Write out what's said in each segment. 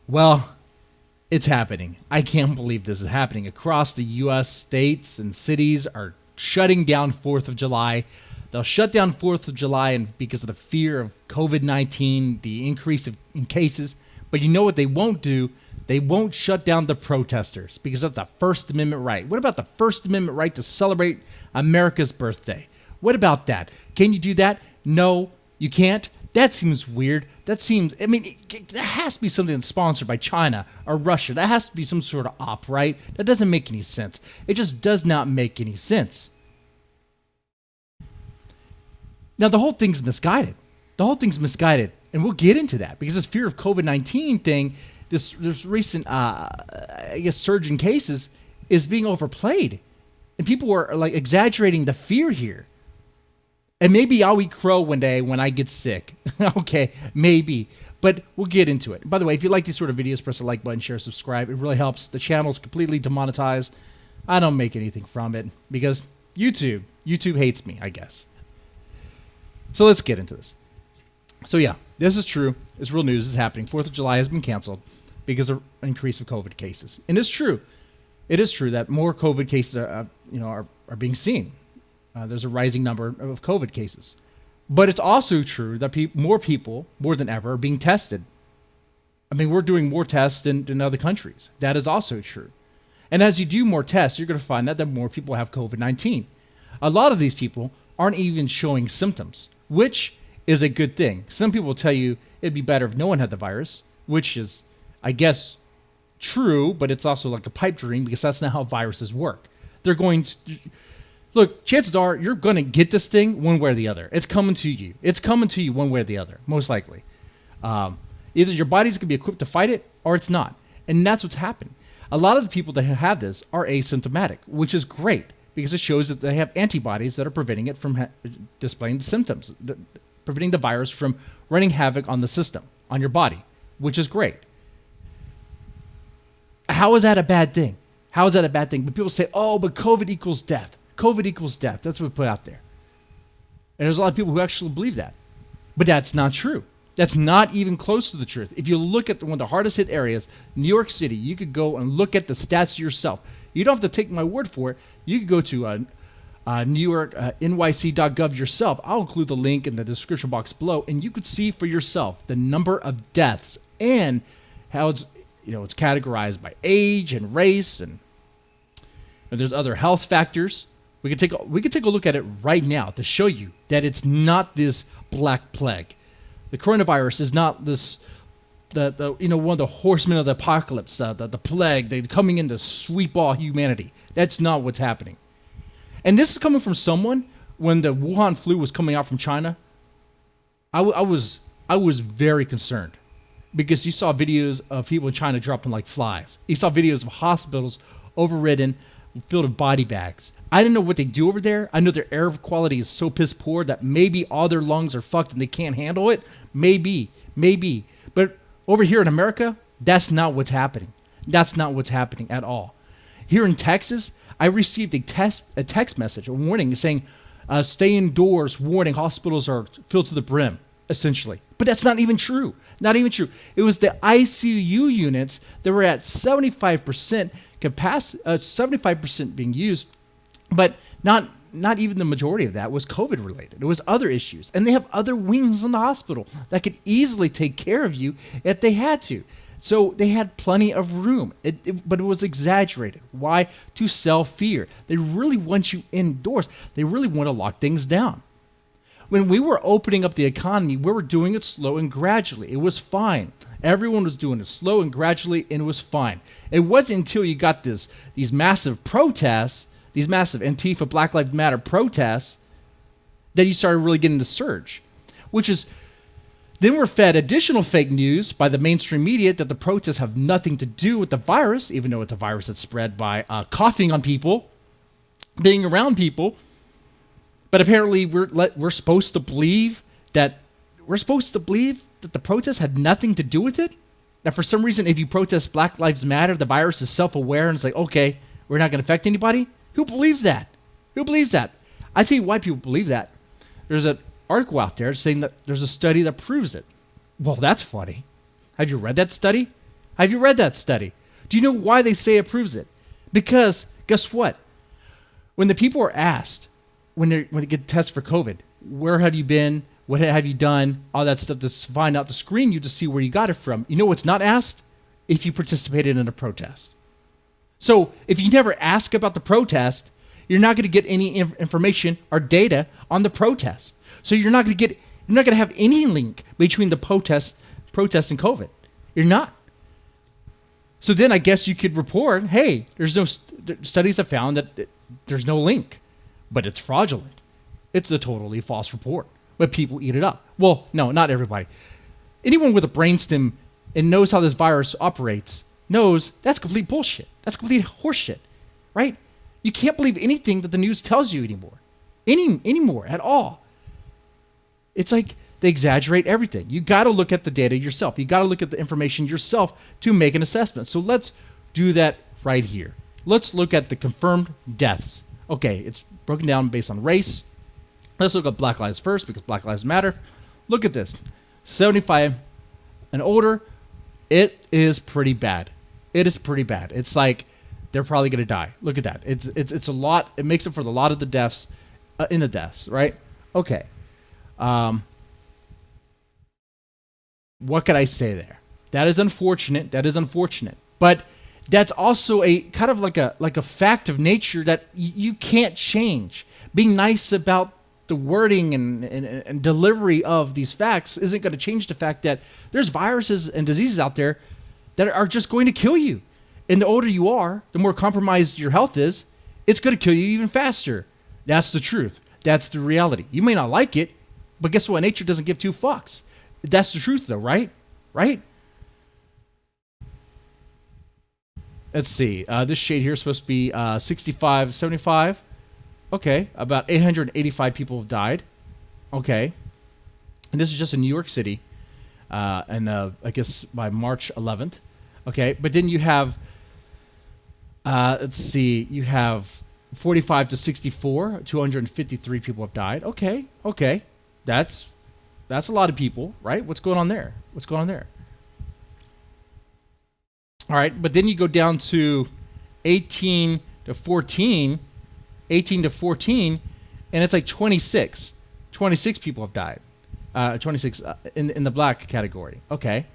Well, it's happening. I can't believe this is happening. Across the U.S., states and cities are shutting down 4th of July. They'll shut down 4th of July and because of the fear of COVID-19, the increase in cases. But you know what they won't do? They won't shut down the protesters because that's the First Amendment right. What about the First Amendment right to celebrate America's birthday? What about that? Can you do that? No, you can't. That seems weird. That seems, that has to be something that's sponsored by China or Russia. That has to be some sort of op, right? That doesn't make any sense. It just does not make any sense. Now, the whole thing's misguided. And we'll get into that because this fear of COVID-19 thing, this recent, surge in cases is being overplayed. And people are like exaggerating the fear here. And maybe I'll eat crow one day when I get sick. Okay, maybe. But we'll get into it. By the way, if you like these sort of videos, press the like button, share, subscribe. It really helps. The channel's completely demonetized. I don't make anything from it because YouTube hates me, I guess. So let's get into this. So yeah, this is true. It's real news. This is happening. 4th of July has been canceled because of an increase of COVID cases. And it's true. It is true that more COVID cases are being seen. There's a rising number of COVID cases. But it's also true that more people, more than ever, are being tested. We're doing more tests than other countries. That is also true. And as you do more tests, you're going to find that more people have COVID-19. A lot of these people aren't even showing symptoms, which is a good thing. Some people will tell you it'd be better if no one had the virus, which is, I guess, true, but it's also like a pipe dream because that's not how viruses work. They're going to... Look, chances are you're going to get this thing one way or the other. It's coming to you. It's coming to you one way or the other, most likely. Either your body's going to be equipped to fight it or it's not. And that's what's happening. A lot of the people that have this are asymptomatic, which is great because it shows that they have antibodies that are preventing it from displaying the symptoms, preventing the virus from running havoc on the system, on your body, which is great. How is that a bad thing? How is that a bad thing? But people say, oh, but COVID equals death. COVID equals death. That's what we put out there. And there's a lot of people who actually believe that. But that's not true. That's not even close to the truth. If you look at one of the hardest hit areas, New York City, you could go and look at the stats yourself. You don't have to take my word for it. You could go to New York, nyc.gov yourself. I'll include the link in the description box below, and you could see for yourself the number of deaths and how it's categorized by age and race, and there's other health factors. We could take a look at it right now to show you that it's not this black plague. The coronavirus is not this one of the horsemen of the apocalypse, the plague, they're coming in to sweep all humanity. That's not what's happening. And this is coming from someone when the Wuhan flu was coming out from China. I was very concerned because you saw videos of people in China dropping like flies. You saw videos of hospitals overridden, filled with body bags. I didn't know what they do over there. I know their air quality is so piss poor that maybe all their lungs are fucked and they can't handle it. Maybe. But over here in America, that's not what's happening. That's not what's happening at all. Here in Texas, I received a text message, a warning saying, stay indoors, warning, hospitals are filled to the brim, essentially. But that's not even true. Not even true. It was the ICU units that were at 75% capacity, 75% being used, but not even the majority of that was COVID related. It was other issues. And they have other wings in the hospital that could easily take care of you if they had to. So they had plenty of room, but it was exaggerated. Why? To sell fear. They really want you indoors. They really want to lock things down. When we were opening up the economy, we were doing it slow and gradually. It was fine. Everyone was doing it slow and gradually, and it was fine. It wasn't until you got these massive protests, these massive Antifa, Black Lives Matter protests, that you started really getting the surge, which is... Then we're fed additional fake news by the mainstream media that the protests have nothing to do with the virus, even though it's a virus that's spread by coughing on people, being around people. But apparently we're supposed to believe that the protests had nothing to do with it. Now, for some reason, if you protest Black Lives Matter, the virus is self-aware and it's like, okay, we're not going to affect anybody. Who believes that? Who believes that? I tell you why people believe that. There's an article out there saying that there's a study that proves it. Well, that's funny. Have you read that study? Have you read that study? Do you know why they say it proves it? Because guess what? When the people are asked, when they get tested for COVID, where have you been? What have you done? All that stuff to find out, to screen you to see where you got it from. You know what's not asked? If you participated in a protest. So if you never ask about the protest, you're not going to get any information or data on the protest. So you're not going to have any link between the protest and COVID. You're not. So then I guess you could report, hey, there's no studies have found that there's no link, but it's fraudulent. It's a totally false report, but people eat it up. Well, no, not everybody. Anyone with a brainstem and knows how this virus operates knows that's complete bullshit. That's complete horseshit, right? You can't believe anything that the news tells you anymore, anymore at all. It's like they exaggerate everything. You got to look at the data yourself. You got to look at the information yourself to make an assessment. So let's do that right here. Let's look at the confirmed deaths. Okay, it's broken down based on race. Let's look at Black Lives first because Black Lives Matter. Look at this. 75 and older, it is pretty bad. It is pretty bad. It's like they're probably going to die. Look at that. It's a lot. It makes up for a lot of the deaths in the deaths, right? Okay. What could I say there? That is unfortunate. That is unfortunate. But that's also a kind of like a fact of nature that you can't change. Being nice about the wording and delivery of these facts isn't going to change the fact that there's viruses and diseases out there that are just going to kill you. And the older you are, the more compromised your health is, it's going to kill you even faster. That's the truth. That's the reality. You may not like it, but guess what? Nature doesn't give two fucks. That's the truth though, right? Right? Let's see. This shade here is supposed to be 65, 75. Okay. About 885 people have died. Okay. And this is just in New York City. And I guess by March 11th. Okay. But then you have, let's see, you have 45 to 64, 253 people have died. Okay. Okay. That's a lot of people, right? What's going on there? What's going on there? All right. But then you go down to 18 to 14, and it's like 26 people have died. 26 in the black category. Okay.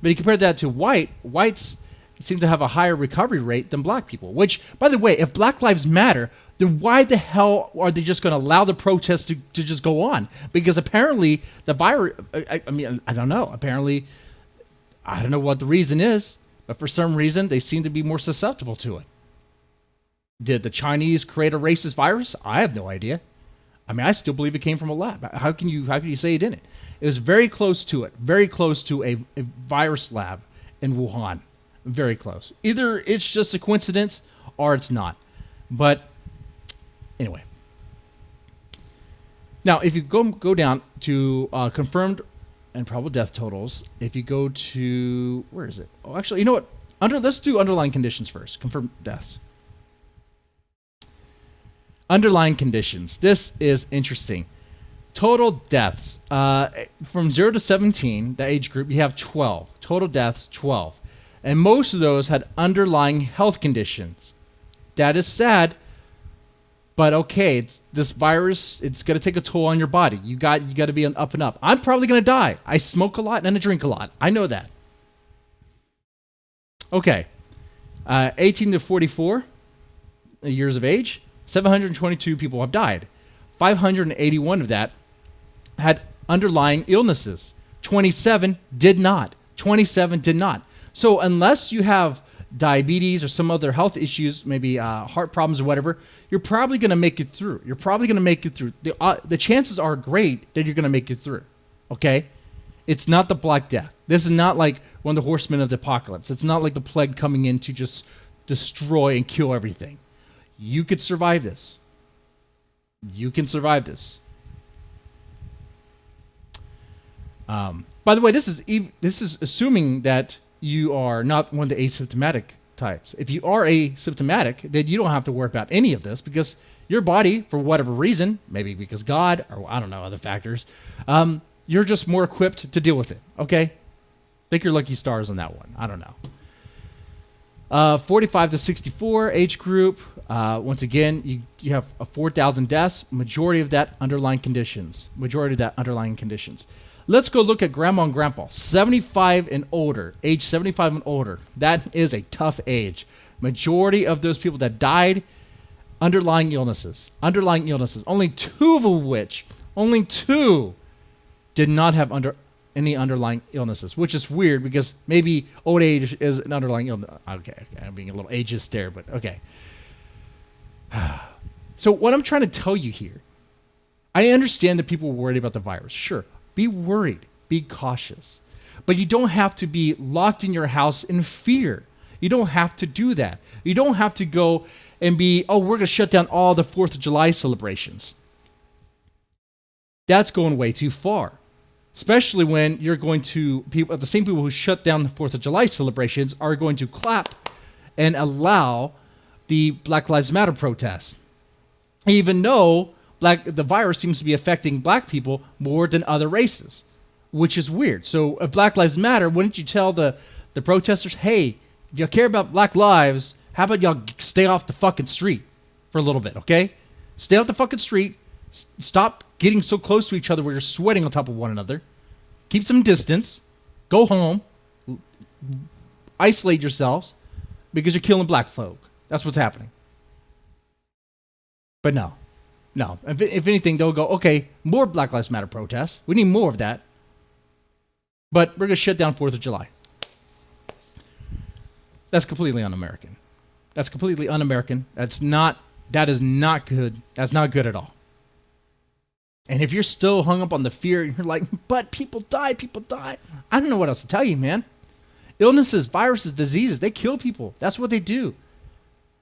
But you compare that to whites seem to have a higher recovery rate than black people, which, by the way, if Black Lives Matter, then why the hell are they just going to allow the protests to just go on? Because apparently the virus, I don't know. Apparently, I don't know what the reason is, but for some reason, they seem to be more susceptible to it. Did the Chinese create a racist virus? I have no idea. I mean, I still believe it came from a lab. How can you say it didn't? It was very close to it. Very close to a virus lab in Wuhan. Very close. Either it's just a coincidence or it's not. But anyway. Now, if you go down to confirmed and probable death totals, if you go to, where is it? Oh, actually, you know what? Let's do underlying conditions first. Confirmed deaths. Underlying conditions. This is interesting. Total deaths. From 0 to 17, the age group, you have 12. Total deaths, 12. And most of those had underlying health conditions. That is sad, but okay, this virus, it's going to take a toll on your body. You got to be up and up. I'm probably going to die. I smoke a lot and I drink a lot. I know that. Okay. 18 to 44 years of age, 722 people have died. 581 of that had underlying illnesses. 27 did not. 27 did not. So unless you have diabetes or some other health issues, maybe heart problems or whatever, you're probably going to make it through. You're probably going to make it through. The chances are great that you're going to make it through. Okay? It's not the Black Death. This is not like one of the horsemen of the apocalypse. It's not like the plague coming in to just destroy and kill everything. You could survive this. You can survive this. By the way, this is assuming that you are not one of the asymptomatic types. If you are asymptomatic, then you don't have to worry about any of this because your body, for whatever reason, maybe because God, or I don't know, other factors, you're just more equipped to deal with it, okay? Take your lucky stars on that one. I don't know. 45 to 64 age group. Once again, you have 4,000 deaths. Majority of that underlying conditions. Let's go look at grandma and grandpa. 75 and older. Age 75 and older. That is a tough age. Majority of those people that died, underlying illnesses. Only two did not have any underlying illnesses, which is weird because maybe old age is an underlying illness. Okay, I'm being a little ageist there, but okay. So what I'm trying to tell you here, I understand that people are worried about the virus. Sure, be worried, be cautious, but you don't have to be locked in your house in fear. You don't have to do that. You don't have to go and we're going to shut down all the 4th of July celebrations. That's going way too far. Especially when you're going to, the same people who shut down the 4th of July celebrations are going to clap and allow the Black Lives Matter protests. Even though the virus seems to be affecting black people more than other races, which is weird. So if Black Lives Matter, wouldn't you tell the protesters, hey, if you care about black lives, how about y'all stay off the fucking street for a little bit, okay? Stay off the fucking street. Stop getting so close to each other where you're sweating on top of one another. Keep some distance. Go home. Isolate yourselves because you're killing black folk. That's what's happening. But no. If anything, they'll go, okay, more Black Lives Matter protests. We need more of that. But we're going to shut down 4th of July. That's completely un-American. That is not good. That's not good at all. And if you're still hung up on the fear, you're like, but people die. I don't know what else to tell you, man. Illnesses, viruses, diseases, they kill people. That's what they do.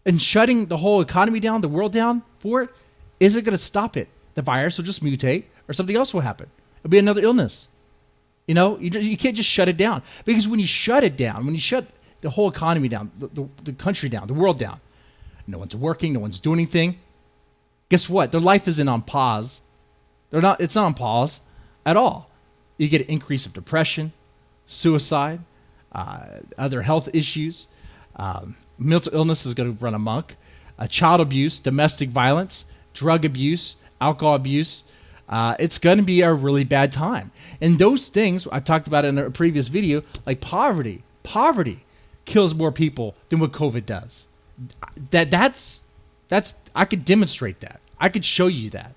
And shutting the whole economy down, the world down for it, isn't going to stop it. The virus will just mutate or something else will happen. It'll be another illness. You can't just shut it down. Because when you shut it down, when you shut the whole economy down, the country down, the world down, no one's working, no one's doing anything. Guess what? Their life isn't on pause. It's not on pause at all. You get an increase of depression, suicide, other health issues. Mental illness is going to run amok. Child abuse, domestic violence, drug abuse, alcohol abuse. It's going to be a really bad time. And those things, I talked about in a previous video, like poverty. Poverty kills more people than what COVID does. That's I could demonstrate that. I could show you that.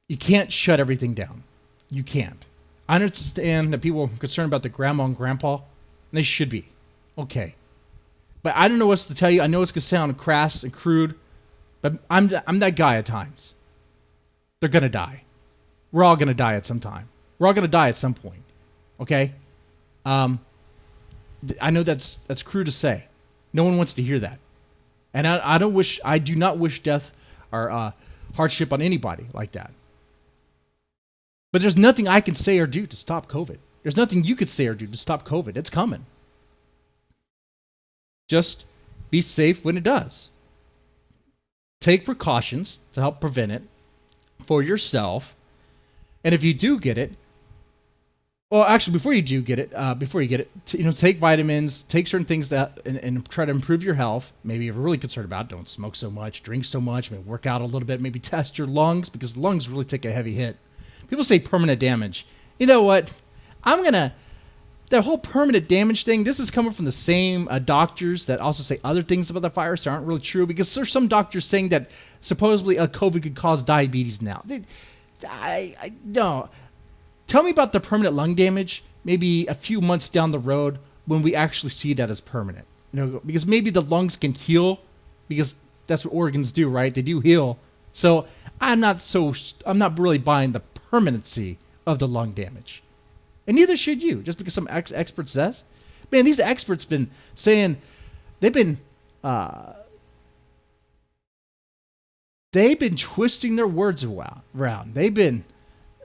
You can't shut everything down. You can't. I understand that people are concerned about the grandma and grandpa. And they should be. Okay. But I don't know what else to tell you. I know it's going to sound crass and crude, but I'm that guy at times. They're going to die. We're all going to die at some time. We're all going to die at some point. Okay? I know that's crude to say. No one wants to hear that. And I do not wish death or hardship on anybody like that. But there's nothing I can say or do to stop COVID. There's nothing you could say or do to stop COVID. It's coming. Just be safe when it does. Take precautions to help prevent it for yourself. And if you do get it, well, actually, before you get it, take vitamins, take certain things and try to improve your health. Maybe you're really concerned about it. Don't smoke so much, drink so much, maybe work out a little bit, maybe test your lungs because the lungs really take a heavy hit. People say permanent damage. You know what? The whole permanent damage thing, this is coming from the same doctors that also say other things about the virus that aren't really true because there's some doctors saying that supposedly COVID could cause diabetes now. I don't. Tell me about the permanent lung damage maybe a few months down the road when we actually see that as permanent. Because maybe the lungs can heal because that's what organs do, right? They do heal. So I'm not really buying the permanency of the lung damage. And neither should you, just because some expert says. Man, these experts been saying, they've been twisting their words around. They've been,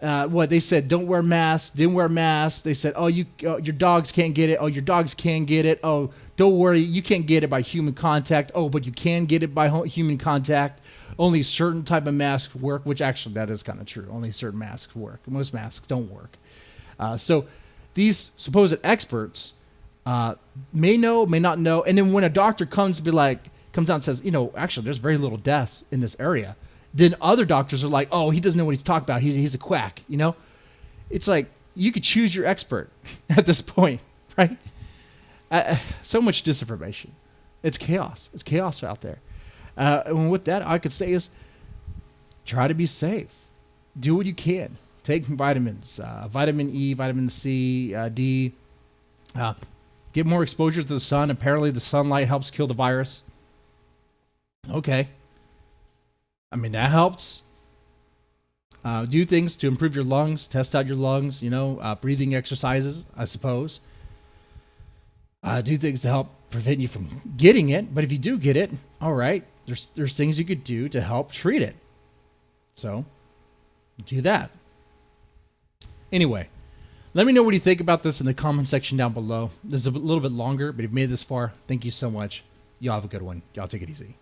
they said, don't wear masks, didn't wear masks. They said, your dogs can't get it. Oh, your dogs can get it. Oh, don't worry, you can't get it by human contact. Oh, but you can get it by human contact. Only certain type of masks work, which actually that is kind of true. Only certain masks work. Most masks don't work. So these supposed experts may know, may not know. And then when a doctor comes out and says, actually, there's very little deaths in this area, then other doctors are like, oh, he doesn't know what he's talking about. He's a quack, It's like you could choose your expert at this point, right? So much disinformation. It's chaos. It's chaos out there. And with that, I could say is try to be safe. Do what you can. Take vitamins, vitamin E, vitamin C, D. Get more exposure to the sun. Apparently, the sunlight helps kill the virus. Okay. I mean, that helps. Do things to improve your lungs. Test out your lungs, breathing exercises, I suppose. Do things to help prevent you from getting it. But if you do get it, all right, there's things you could do to help treat it. So, do that. Anyway, let me know what you think about this in the comment section down below. This is a little bit longer, but if you've made it this far, thank you so much. Y'all have a good one. Y'all take it easy.